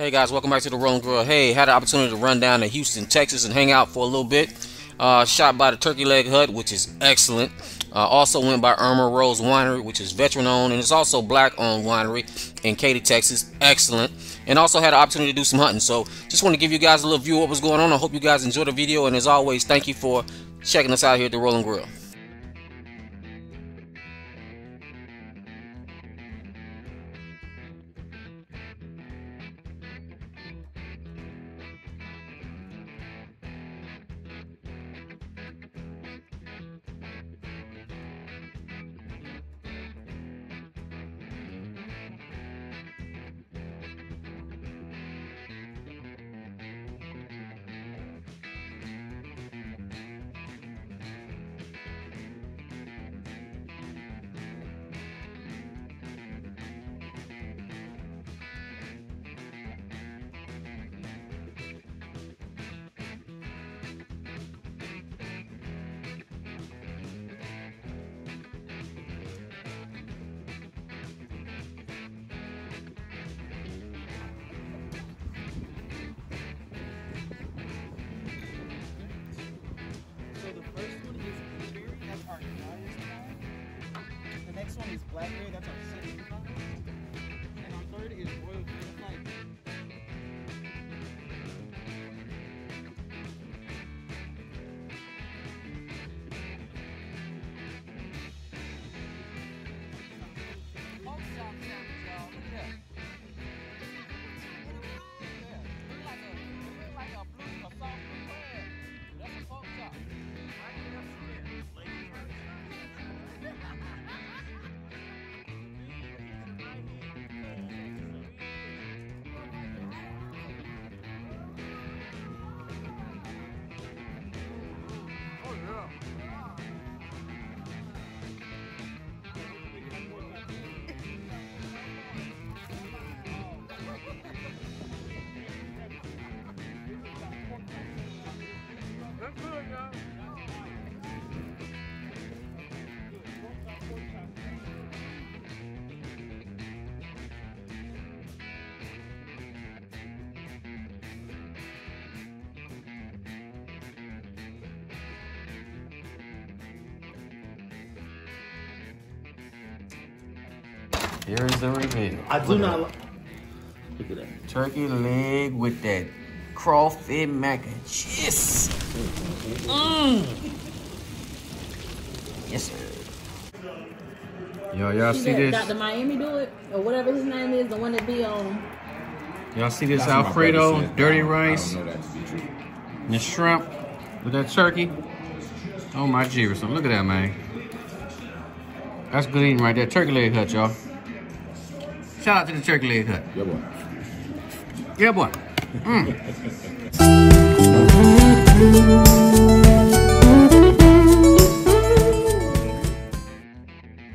Hey guys, welcome back to the Rolling Grill. Hey, had the opportunity to run down to Houston, Texas and hang out for a little bit. Shot by the Turkey Leg Hut, which is excellent. Also went by ErmaRose Winery, which is veteran owned, and it's also black owned winery in Katy, Texas. Excellent. And also had the opportunity to do some hunting. So just want to give you guys a little view of what was going on. I hope you guys enjoyed the video, and as always, thank you for checking us out here at the Rolling Grill. The next one is blackberry, that's our second one. And our third is royal green flight. Here is the reveal. I do not like. Look at that. Turkey leg with that crawfish mac and cheese. Yes, sir. Y'all see this? Dr. Miami do it, or whatever his name is, the one that be on. Y'all see this Alfredo, dirty rice, and the shrimp with that turkey? Oh my jeebus, look at that, man. That's good eating right there. Turkey Leg Hut, y'all. Shout out to the Turkey Leg Hut. Yeah, boy. Yeah, boy.